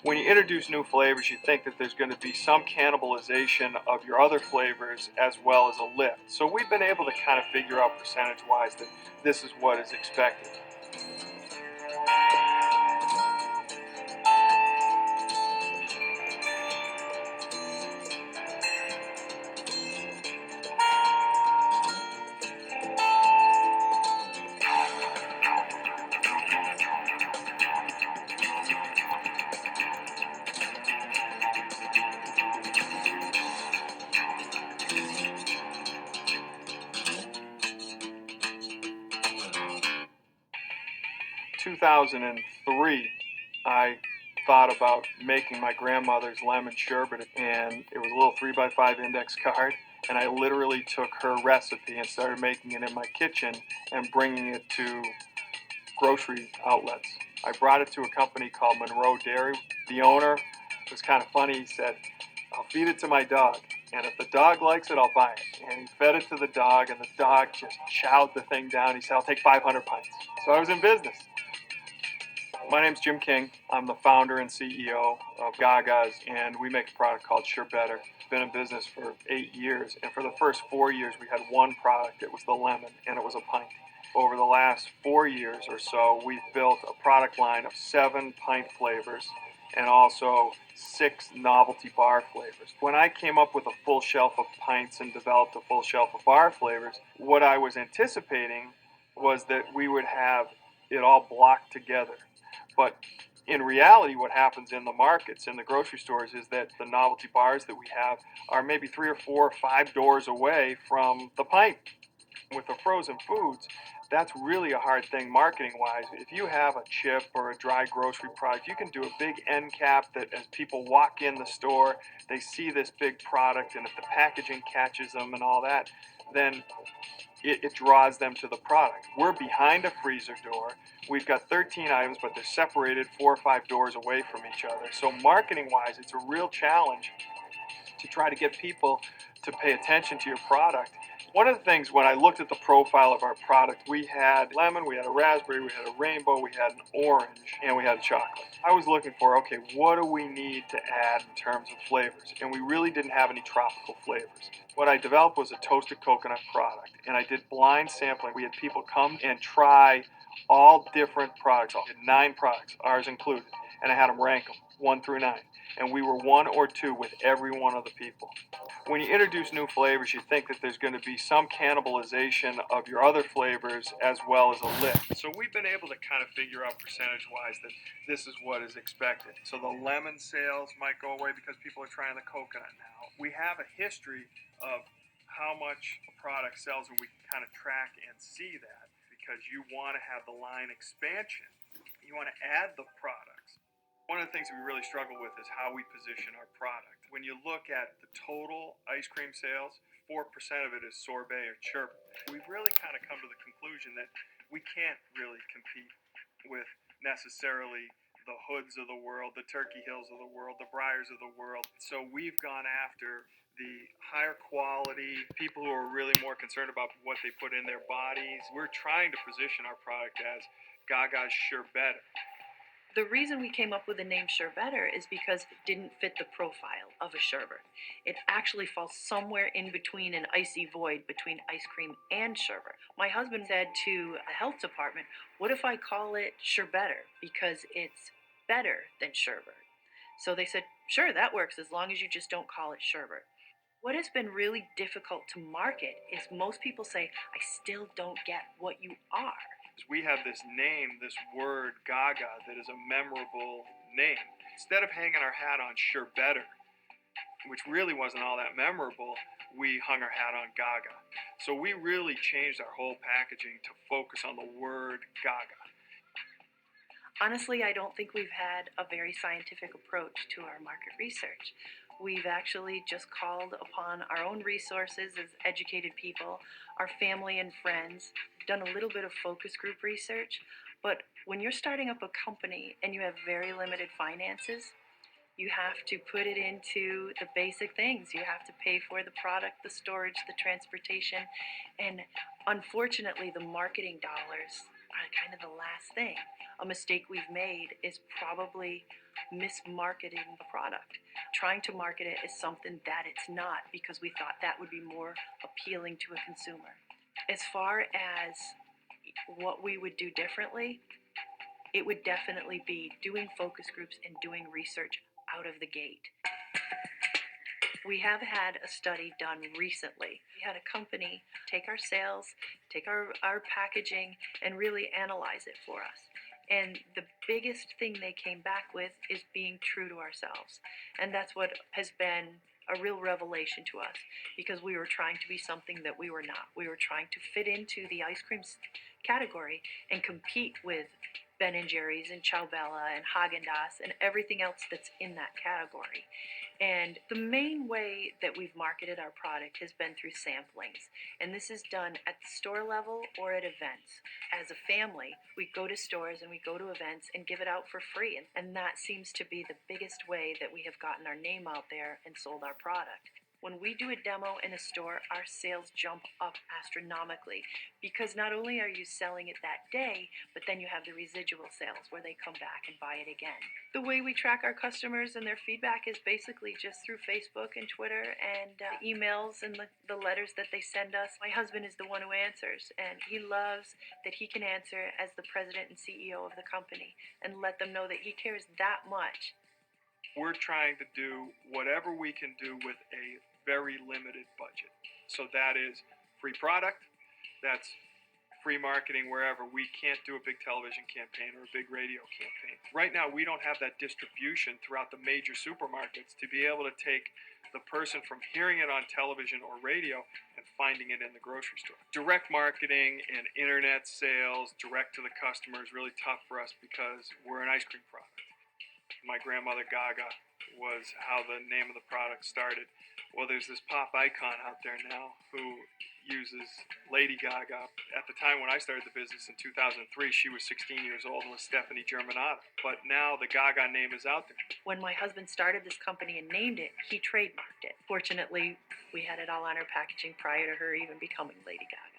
When you introduce new flavors, you think that there's going to be some cannibalization of your other flavors as well as a lift. So we've been able to kind of figure out percentage-wise that this is what is expected. 2003, I thought about making my grandmother's lemon sherbet, and it was a little 3x5 index card, and I literally took her recipe and started making it in my kitchen and bringing it to grocery outlets. I brought it to a company called Monroe Dairy. The owner was kind of funny. He said, "I'll feed it to my dog, and if the dog likes it, I'll buy it." And he fed it to the dog, and the dog just chowed the thing down. He said, "I'll take 500 pints." So I was in business. My name's Jim King. I'm the founder and CEO of Gaga's, and we make a product called Sure Better. Been in business for 8 years, and for the first 4 years, we had one product. It was the lemon, and it was a pint. Over the last 4 years or so, we've built a product line of 7 pint flavors and also 6 novelty bar flavors. When I came up with a full shelf of pints and developed a full shelf of bar flavors, what I was anticipating was that we would have it all blocked together. But in reality, what happens in the markets, in the grocery stores, is that the novelty bars that we have are maybe 3 or 4 or 5 doors away from the pint. With the frozen foods, that's really a hard thing marketing-wise. If you have a chip or a dry grocery product, you can do a big end cap that as people walk in the store, they see this big product, and if the packaging catches them and all that, then it draws them to the product. We're behind a freezer door. We've got 13 items, but they're separated 4 or 5 doors away from each other. So marketing-wise, it's a real challenge to try to get people to pay attention to your product. One of the things, when I looked at the profile of our product, we had lemon, we had a raspberry, we had a rainbow, we had an orange, and we had a chocolate. I was looking for, okay, what do we need to add in terms of flavors? And we really didn't have any tropical flavors. What I developed was a toasted coconut product, and I did blind sampling. We had people come and try all different products. I had 9 products, ours included, and I had them rank them 1 through 9. And we were 1 or 2 with every one of the people. When you introduce new flavors, you think that there's going to be some cannibalization of your other flavors as well as a lift. So we've been able to kind of figure out percentage-wise that this is what is expected. So the lemon sales might go away because people are trying the coconut now. We have a history of how much a product sells, and we can kind of track and see that because you want to have the line expansion. You want to add the products. One of the things we really struggle with is how we position our product. When you look at the total ice cream sales, 4% of it is sorbet or chirp. We've really kind of come to the conclusion that we can't really compete with necessarily the Hoods of the world, the Turkey Hills of the world, the Breyers of the world. So we've gone after the higher quality, people who are really more concerned about what they put in their bodies. We're trying to position our product as Gaga's Sure Better. The reason we came up with the name Sure Better is because it didn't fit the profile of a sherbet. It actually falls somewhere in between, an icy void between ice cream and sherbet. My husband said to the health department, what if I call it Sure Better because it's better than sherbet? So they said, sure, that works as long as you just don't call it sherbet. What has been really difficult to market is most people say, I still don't get what you are. We have this name, this word, Gaga, that is a memorable name. Instead of hanging our hat on Sure Better, which really wasn't all that memorable, we hung our hat on Gaga. So we really changed our whole packaging to focus on the word Gaga. Honestly, I don't think we've had a very scientific approach to our market research. We've actually just called upon our own resources as educated people, our family and friends, done a little bit of focus group research. But when you're starting up a company and you have very limited finances, you have to put it into the basic things. You have to pay for the product, the storage, the transportation, and Unfortunately, the marketing dollars are kind of the last thing. A mistake we've made is probably mismarketing the product, trying to market it as something that it's not because we thought that would be more appealing to a consumer. As far as what we would do differently, it would definitely be doing focus groups and doing research out of the gate. We have had a study done recently. We had a company take our sales, take our packaging, and really analyze it for us. And the biggest thing they came back with is being true to ourselves. And that's what has been a real revelation to us, because we were trying to be something that we were not. We were trying to fit into the ice cream category and compete with Ben and Jerry's and Chow Bella and Haagen-Dazs and everything else that's in that category. And the main way that we've marketed our product has been through samplings. And this is done at the store level or at events. As a family, we go to stores and we go to events and give it out for free. And that seems to be the biggest way that we have gotten our name out there and sold our product. When we do a demo in a store, our sales jump up astronomically, because not only are you selling it that day, but then you have the residual sales where they come back and buy it again. The way we track our customers and their feedback is basically just through Facebook and Twitter and emails and the letters that they send us. My husband is the one who answers, and he loves that he can answer as the president and CEO of the company and let them know that he cares that much. We're trying to do whatever we can do with a very limited budget. So that is free product, that's free marketing wherever. We can't do a big television campaign or a big radio campaign. Right now, we don't have that distribution throughout the major supermarkets to be able to take the person from hearing it on television or radio and finding it in the grocery store. Direct marketing and internet sales direct to the customer is really tough for us because we're an ice cream product. My grandmother Gaga was how the name of the product started. Well, there's this pop icon out there now who uses Lady Gaga. At the time when I started the business in 2003, she was 16 years old and was Stephanie Germanotta. But now the Gaga name is out there. When my husband started this company and named it, he trademarked it. Fortunately, we had it all on our packaging prior to her even becoming Lady Gaga.